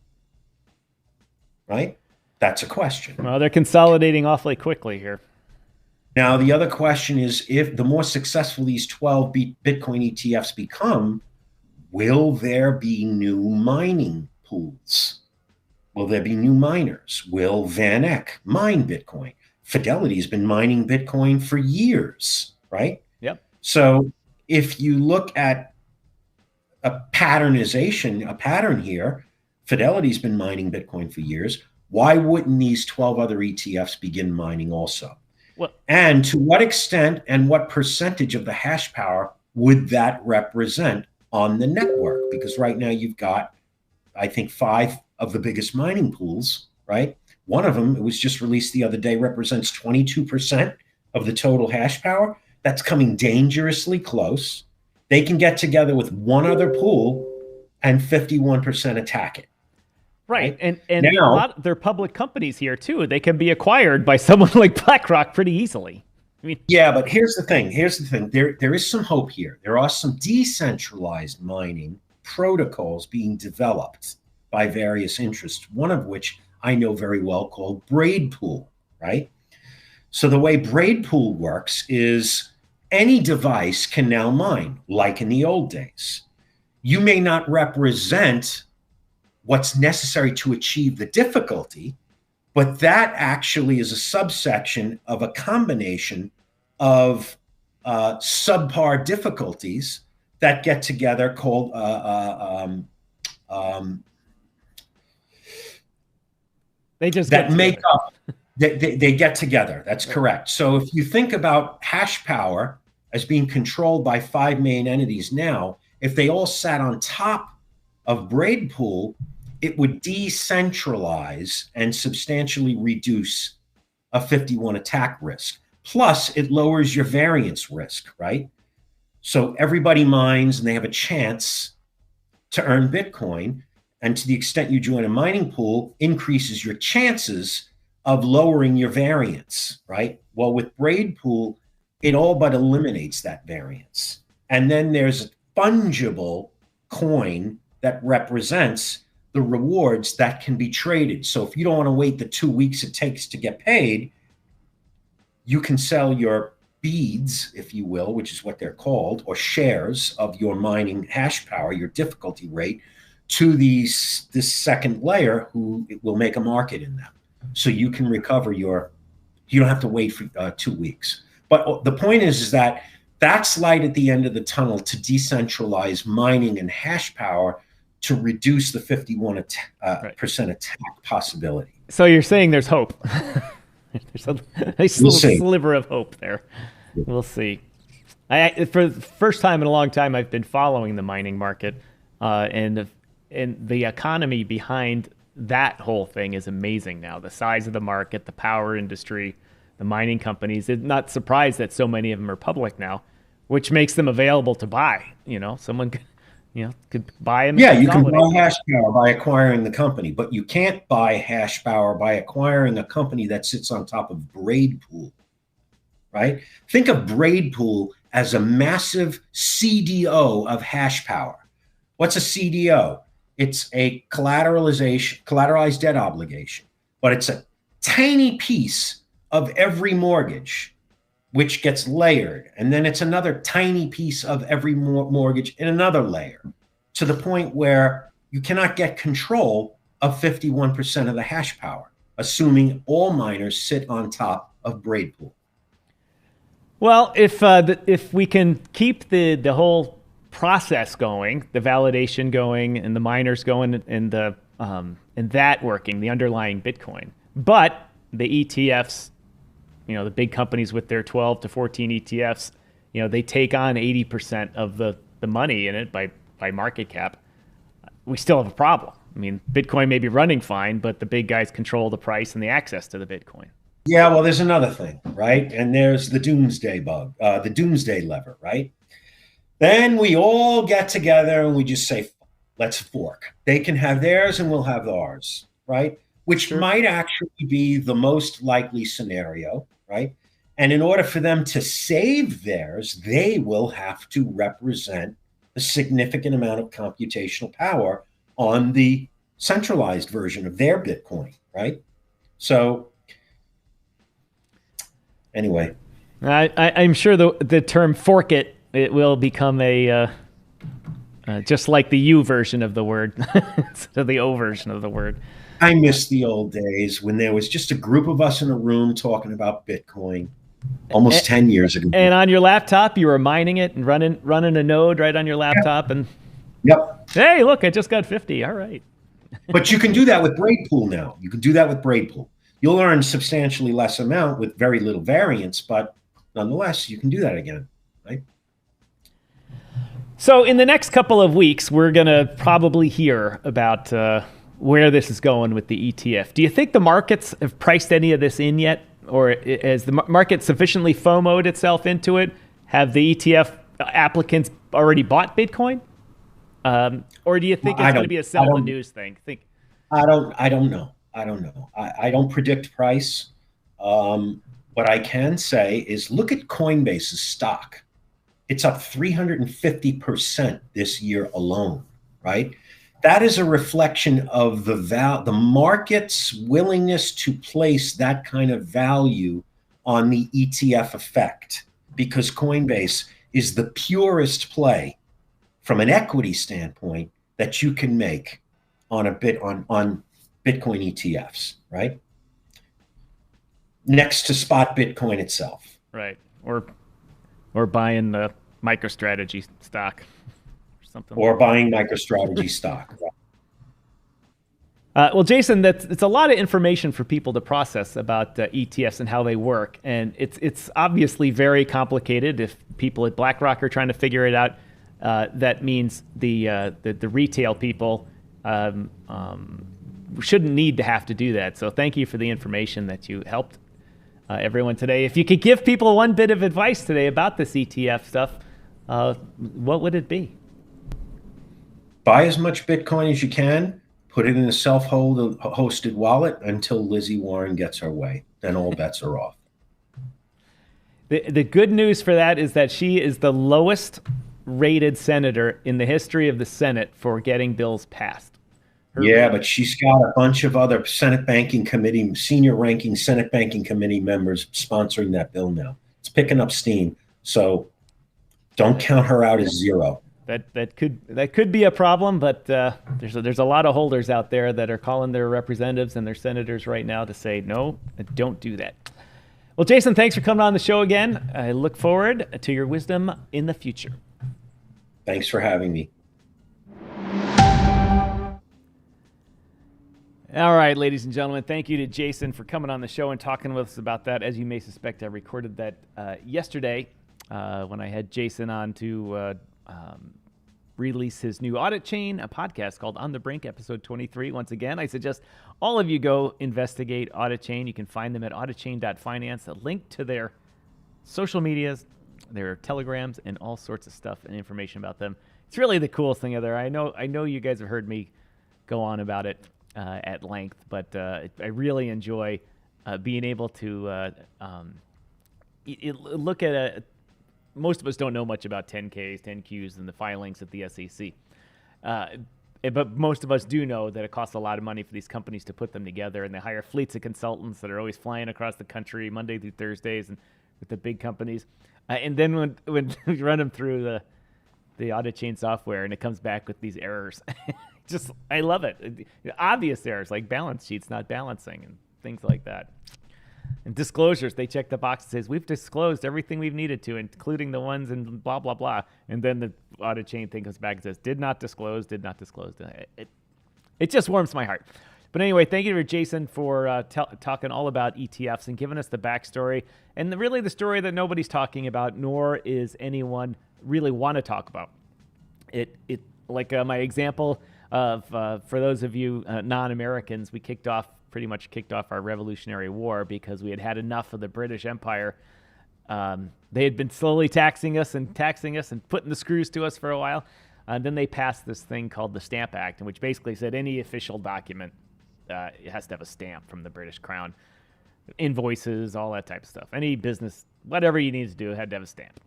Right? That's a question. Well, they're consolidating awfully quickly here. Now, the other question is, if the more successful these 12 Bitcoin ETFs become, will there be new mining pools? Will there be new miners? Will Van Eck mine Bitcoin? Fidelity has been mining Bitcoin for years, right? Yep. So if you look at a pattern here, Fidelity's been mining Bitcoin for years. Why wouldn't these 12 other ETFs begin mining also? Well, and to what extent and what percentage of the hash power would that represent on the network? Because right now you've got, I think, 5 of the biggest mining pools, right? One of them, it was just released the other day, represents 22% of the total hash power. That's coming dangerously close. They can get together with one other pool and 51% attack it. Right. And now, they're public companies here too. They can be acquired by someone like BlackRock pretty easily. I mean, yeah, but here's the thing. There is some hope here. There are some decentralized mining protocols being developed by various interests, one of which I know very well, called Braid Pool, right? So the way Braid Pool works is any device can now mine, like in the old days. You may not represent what's necessary to achieve the difficulty, but that actually is a subsection of a combination of subpar difficulties that get together called they get together. That's correct. So if you think about hash power as being controlled by 5 main entities now, if they all sat on top of Braid Pool, it would decentralize and substantially reduce a 51 attack risk. Plus, it lowers your variance risk, right? So everybody mines and they have a chance to earn Bitcoin. And to the extent you join a mining pool, increases your chances of lowering your variance, right? Well, with Braid Pool, it all but eliminates that variance. And then there's a fungible coin that represents the rewards that can be traded. So if you don't want to wait the 2 weeks it takes to get paid, you can sell your beads, if you will, which is what they're called, or shares of your mining hash power, your difficulty rate, to this second layer who will make a market in them. So you can recover you don't have to wait for 2 weeks. But the point is that that's light at the end of the tunnel to decentralize mining and hash power to reduce the 51% attack possibility. So you're saying there's hope. There's a nice little sliver of hope there. We'll see. For the first time in a long time, I've been following the mining market, and the economy behind that whole thing is amazing now. The size of the market, the power industry, the mining companies. I'm not surprised that so many of them are public now, which makes them available to buy. Someone could buy them. Yeah, you can buy hash power by acquiring the company, but you can't buy hash power by acquiring a company that sits on top of Braid Pool, right? Think of Braid Pool as a massive CDO of hash power. What's a CDO? It's a collateralized debt obligation, but it's a tiny piece of every mortgage, which gets layered. And then it's another tiny piece of every mortgage in another layer, to the point where you cannot get control of 51% of the hash power, assuming all miners sit on top of Braid Pool. Well, if we can keep the whole process going, the validation going, and the miners going, and that working, the underlying Bitcoin, but the ETFs, the big companies with their 12 to 14 ETFs, they take on 80% of the money in it by market cap. We still have a problem. I mean, Bitcoin may be running fine, but the big guys control the price and the access to the Bitcoin. Yeah, well, there's another thing, right? And there's the doomsday bug, the doomsday lever, right? Then we all get together and we just say, let's fork. They can have theirs and we'll have ours, right? Which might actually be the most likely scenario, right? And in order for them to save theirs, they will have to represent a significant amount of computational power on the centralized version of their Bitcoin, right? So anyway. I'm sure the term fork it will become a just like the U version of the word, instead of the O version of the word. I miss the old days when there was just a group of us in a room talking about Bitcoin almost 10 years ago. And on your laptop, you were mining it and running a node right on your laptop. And hey, look, I just got 50. All right. But you can do that with Braidpool now. You can do that with Braidpool. You'll earn substantially less amount with very little variance, but nonetheless, you can do that again, right? So in the next couple of weeks, we're going to probably hear about where this is going with the ETF. Do you think the markets have priced any of this in yet? Or has the market sufficiently FOMO'd itself into it? Have the ETF applicants already bought Bitcoin? Or do you think it's going to be a sell the news thing? I don't know. I don't predict price. What I can say is look at Coinbase's stock. It's up 350% this year alone, right? That is a reflection of the market's willingness to place that kind of value on the ETF effect, because Coinbase is the purest play from an equity standpoint that you can make on on Bitcoin ETFs, right? Next to spot Bitcoin itself. Right. Or buying the MicroStrategy stock or something. Or buying MicroStrategy stock. Well, Jason, it's a lot of information for people to process about ETFs and how they work. And it's obviously very complicated. If people at BlackRock are trying to figure it out, that means the retail people shouldn't need to have to do that. So thank you for the information that you helped everyone today. If you could give people one bit of advice today about this ETF stuff, what would it be? Buy as much Bitcoin as you can, put it in a self-hosted wallet until Lizzie Warren gets her way. Then all bets are off. The good news for that is that she is the lowest rated senator in the history of the Senate for getting bills passed. Yeah, but she's got a bunch of other Senate Banking Committee, senior-ranking Senate Banking Committee members sponsoring that bill now. It's picking up steam, so don't count her out as zero. That could be a problem, but there's a lot of holders out there that are calling their representatives and their senators right now to say no, don't do that. Well, Jason, thanks for coming on the show again. I look forward to your wisdom in the future. Thanks for having me. All right, ladies and gentlemen, thank you to Jason for coming on the show and talking with us about that. As you may suspect, I recorded that yesterday when I had Jason on to release his new Auditchain, a podcast called On the Brink, episode 23. Once again, I suggest all of you go investigate Auditchain. You can find them at auditchain.finance, a link to their social medias, their telegrams, and all sorts of stuff and information about them. It's really the coolest thing out there. I know you guys have heard me go on about it at length, but I really enjoy being able to look at most of us don't know much about 10Ks, 10Qs, and the filings at the SEC. But most of us do know that it costs a lot of money for these companies to put them together, and they hire fleets of consultants that are always flying across the country Monday through Thursdays and with the big companies. And then when you run them through the Auditchain software and it comes back with these errors, I love it. Obvious errors like balance sheets not balancing and things like that. And disclosures, they check the box that says, we've disclosed everything we've needed to, including the ones and blah, blah, blah. And then the audit chain thing comes back and says, did not disclose, did not disclose. It just warms my heart. But anyway, thank you to Jason for talking all about ETFs and giving us the backstory and really the story that nobody's talking about, nor is anyone really want to talk about. It like my example of, for those of you non-Americans, we pretty much kicked off our Revolutionary War because we had enough of the British Empire. They had been slowly taxing us and putting the screws to us for a while. Then they passed this thing called the Stamp Act, which basically said any official document it has to have a stamp from the British Crown. Invoices, all that type of stuff. Any business, whatever you need to do, it had to have a stamp.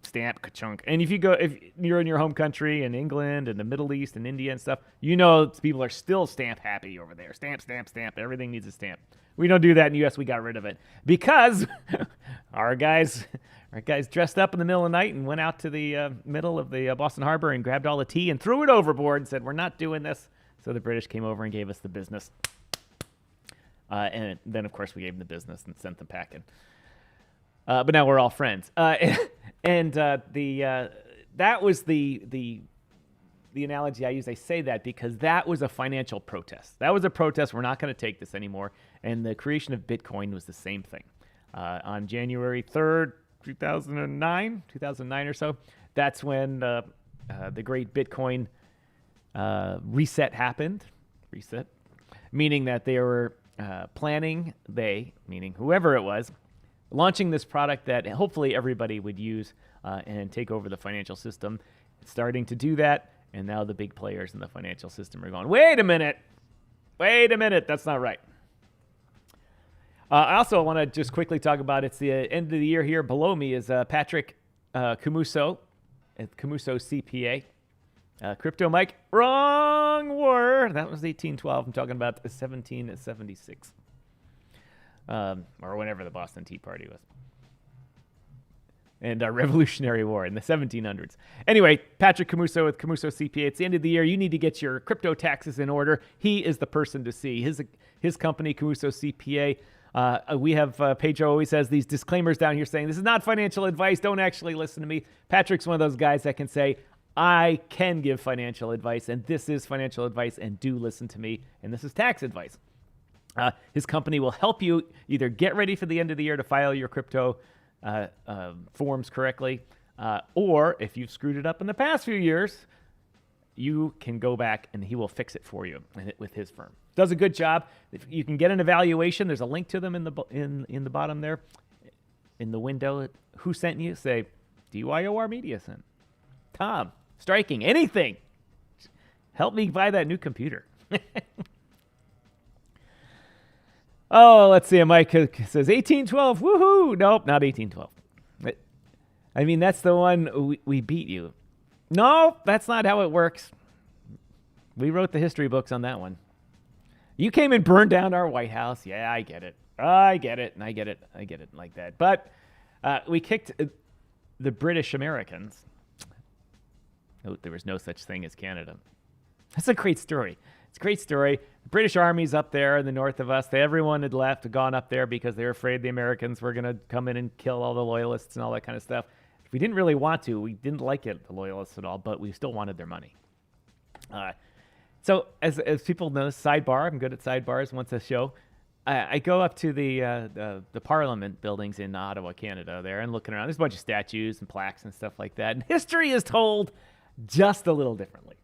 Stamp, ka-chunk. And if you're in your home country in England and the Middle East and India and stuff, people are still stamp happy over there. Stamp, stamp, stamp. Everything needs a stamp. We don't do that in the U.S. We got rid of it because our guys dressed up in the middle of the night and went out to the middle of the Boston Harbor and grabbed all the tea and threw it overboard and said, we're not doing this. So the British came over and gave us the business. And then, of course, we gave them the business and sent them packing. But now we're all friends. That was the analogy I use. I say that because that was a financial protest. That was a protest. We're not going to take this anymore. And the creation of Bitcoin was the same thing. On January 3rd, 2009 or so, that's when the great Bitcoin reset happened. Reset, meaning that they were planning, meaning whoever it was, launching this product that hopefully everybody would use and take over the financial system. It's starting to do that, and now the big players in the financial system are going, wait a minute, that's not right. I also want to just quickly talk about, it's the end of the year here. Below me is Patrick Camuso at Camuso CPA. Crypto Mike, wrong war. That was 1812. I'm talking about 1776. Or whenever the Boston Tea Party was. And Revolutionary War in the 1700s. Anyway, Patrick Camuso with Camuso CPA. It's the end of the year. You need to get your crypto taxes in order. He is the person to see. His company, Camuso CPA. We have Pedro always has these disclaimers down here saying, this is not financial advice. Don't actually listen to me. Patrick's one of those guys that can say, I can give financial advice, and this is financial advice, and do listen to me, and this is tax advice. His company will help you either get ready for the end of the year to file your crypto forms correctly, or if you've screwed it up in the past few years, you can go back and he will fix it for you with his firm. Does a good job. If you can get an evaluation, there's a link to them in the bottom there, in the window. Who sent you? Say, DYOR Media sent. Tom, Striking, anything. Help me buy that new computer. Oh, let's see. Mike says 1812. Woohoo! Nope, not 1812. I mean, that's the one we beat you. No, that's not how it works. We wrote the history books on that one. You came and burned down our White House. Yeah, I get it. I get it like that. But we kicked the British Americans. Note there was no such thing as Canada. That's a great story. It's a great story. The British Army's up there in the north of us. Everyone had gone up there because they were afraid the Americans were going to come in and kill all the loyalists and all that kind of stuff. We didn't really want to. We didn't like it, the loyalists at all, but we still wanted their money. So as people know, sidebar, I'm good at sidebars once a show. I go up to the Parliament buildings in Ottawa, Canada there, and looking around. There's a bunch of statues and plaques and stuff like that. And history is told just a little differently.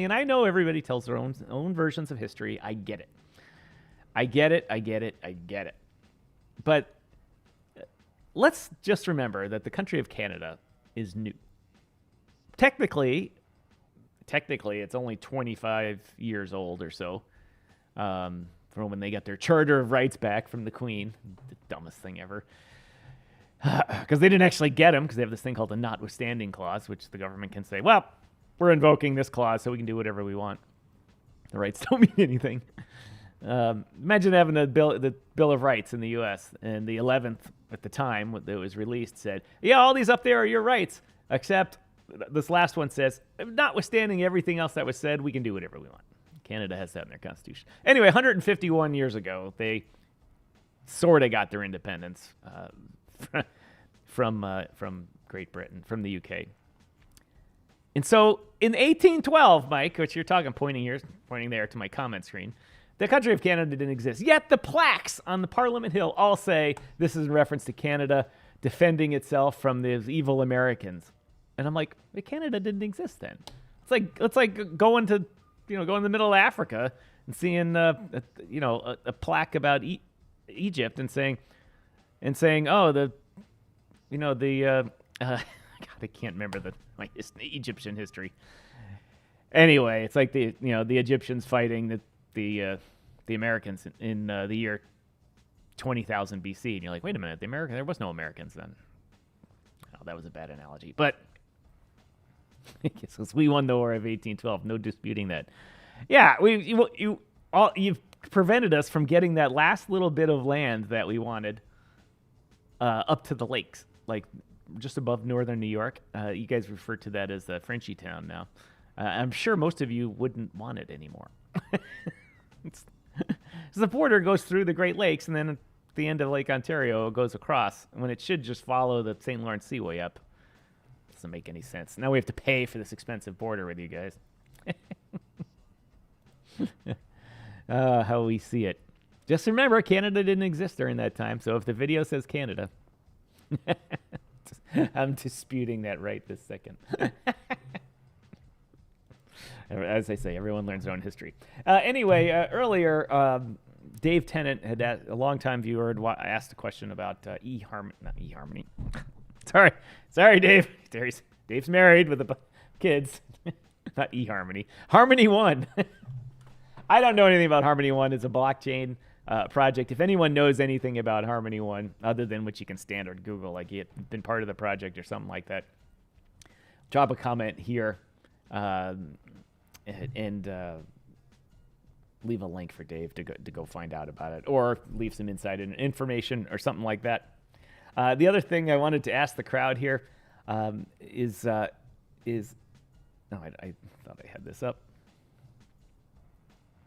And I know everybody tells their own versions of history. I get it. But let's just remember that the country of Canada is new. Technically, it's only 25 years old or so from when they got their Charter of Rights back from the Queen. The dumbest thing ever. Because they didn't actually get them, because they have this thing called the notwithstanding clause, which the government can say, well, we're invoking this clause so we can do whatever we want. The rights don't mean anything. Imagine having the Bill of Rights in the U.S. and the 11th at the time that it was released said, yeah, all these up there are your rights, except this last one says, notwithstanding everything else that was said, we can do whatever we want. Canada has that in their constitution. Anyway, 151 years ago, they sort of got their independence from Great Britain, from the UK. And so in 1812, Mike, which you're pointing there to my comment screen, the country of Canada didn't exist. Yet the plaques on the Parliament Hill all say this is in reference to Canada defending itself from these evil Americans. And I'm like, but Canada didn't exist then. It's like going to, going in the middle of Africa and seeing, a plaque about Egypt and saying, oh, God, I can't remember my Egyptian history. Anyway, it's like the Egyptians fighting the Americans in the year 20,000 BC, and you're like, wait a minute, there was no Americans then. Oh, that was a bad analogy, but since we won the War of 1812, no disputing that. Yeah, you've prevented us from getting that last little bit of land that we wanted up to the lakes, like just above northern New York. You guys refer to that as the Frenchy town now. I'm sure most of you wouldn't want it anymore. The border goes through the Great Lakes, and then at the end of Lake Ontario, it goes across, when it should just follow the St. Lawrence Seaway up. Doesn't make any sense. Now we have to pay for this expensive border with you guys. How we see it. Just remember, Canada didn't exist during that time, so if the video says Canada, I'm disputing that right this second. As I say, everyone learns their own history. Anyway, earlier, Dave Tennant had a longtime viewer had asked a question about eHarmony. Sorry, Dave. Dave's married with kids. Not eHarmony. Harmony One. I don't know anything about Harmony One. It's a blockchain project. If anyone knows anything about Harmony One, other than what you can standard Google, like you've been part of the project or something like that, drop a comment here. And leave a link for Dave to go find out about it, or leave some inside information or something like that. The other thing I wanted to ask the crowd here is I thought I had this up.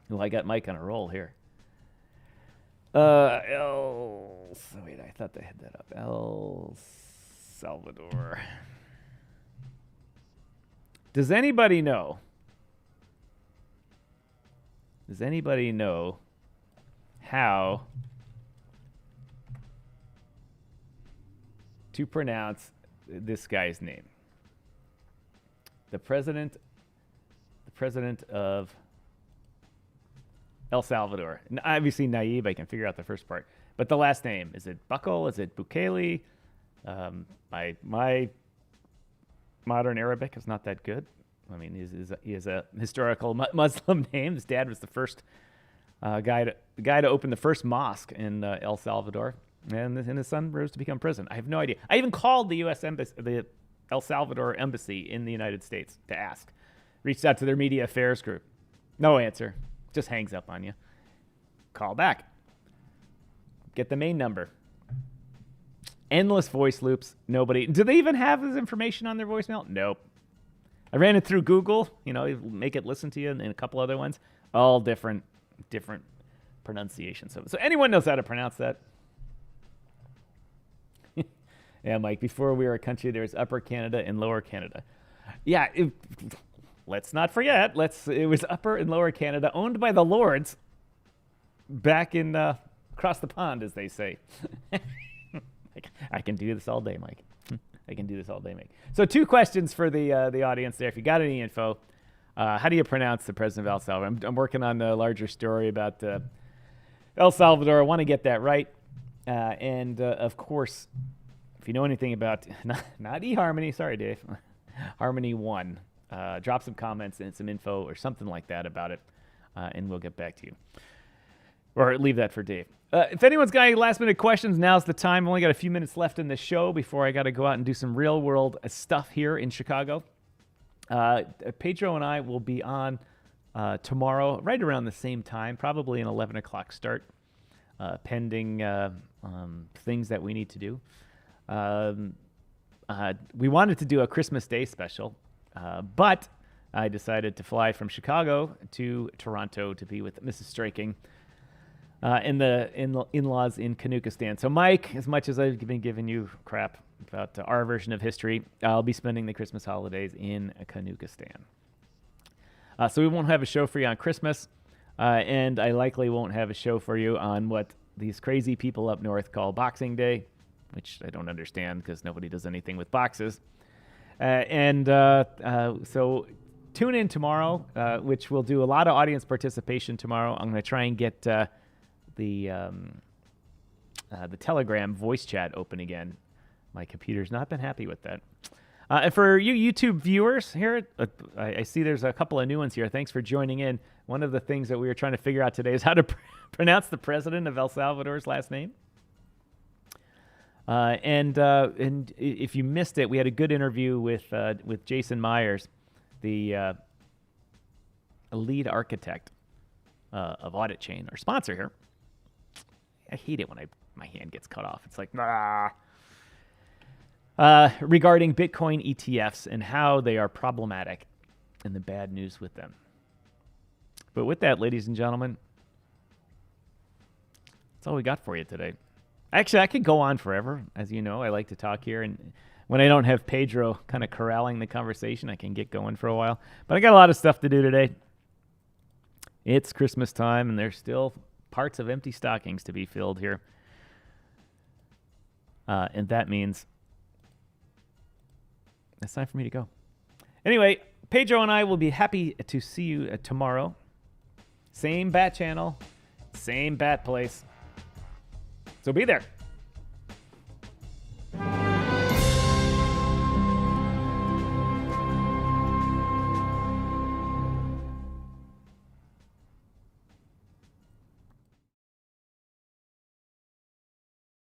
Well, I got Mike on a roll here. Wait, I thought they had that up. El Salvador. Does anybody know how to pronounce this guy's name? The president of El Salvador. Obviously naive, I can figure out the first part. But the last name, is it Buckle? Is it Bukele? My modern Arabic is not that good. I mean, he is a historical Muslim name. His dad was the first guy to open the first mosque in El Salvador, and his son rose to become president. I have no idea. I even called the U.S. Embassy, the El Salvador embassy in the United States, to ask. Reached out to their media affairs group. No answer. Just hangs up on you. Call back. Get the main number. Endless voice loops. Nobody. Do they even have this information on their voicemail? Nope. I ran it through Google, make it listen to you, and a couple other ones. All different pronunciations. So anyone knows how to pronounce that? Yeah, Mike, before we were a country, there was Upper Canada and Lower Canada. Yeah, let's not forget, it was Upper and Lower Canada, owned by the Lords back in across the pond, as they say. I can do this all day, Mike. I can do this all day, Mike. So 2 questions for the audience there. If you got any info, how do you pronounce the president of El Salvador? I'm working on a larger story about El Salvador. I want to get that right. And of course, if you know anything about, not eHarmony, sorry, Dave, Harmony One, drop some comments and some info or something like that about it, and we'll get back to you. Or leave that for Dave. If anyone's got any last-minute questions, now's the time. I've only got a few minutes left in the show before I got to go out and do some real-world stuff here in Chicago. Pedro and I will be on tomorrow, right around the same time, probably an 11 o'clock start, pending things that we need to do. We wanted to do a Christmas Day special, but I decided to fly from Chicago to Toronto to be with Mrs. Striking and the in-laws in Kanukistan. So, Mike, as much as I've been giving you crap about our version of history, I'll be spending the Christmas holidays in Kanukistan. So we won't have a show for you on Christmas, and I likely won't have a show for you on what these crazy people up north call Boxing Day, which I don't understand because nobody does anything with boxes. So tune in tomorrow, which will do a lot of audience participation tomorrow. I'm going to try and get the Telegram voice chat open again. My computer's not been happy with that. And for you YouTube viewers here, I see there's a couple of new ones here. Thanks for joining in. One of the things that we were trying to figure out today is how to pronounce the president of El Salvador's last name. And if you missed it, we had a good interview with Jason Meyers, the lead architect of Auditchain, our sponsor here. I hate it when my hand gets cut off. It's like, ah. Regarding Bitcoin ETFs and how they are problematic and the bad news with them. But with that, ladies and gentlemen, that's all we got for you today. Actually, I could go on forever. As you know, I like to talk here. And when I don't have Pedro kind of corralling the conversation, I can get going for a while. But I got a lot of stuff to do today. It's Christmas time, and there's still parts of empty stockings to be filled here. And that means it's time for me to go. Anyway, Pedro and I will be happy to see you tomorrow. Same bat channel, same bat place. So be there.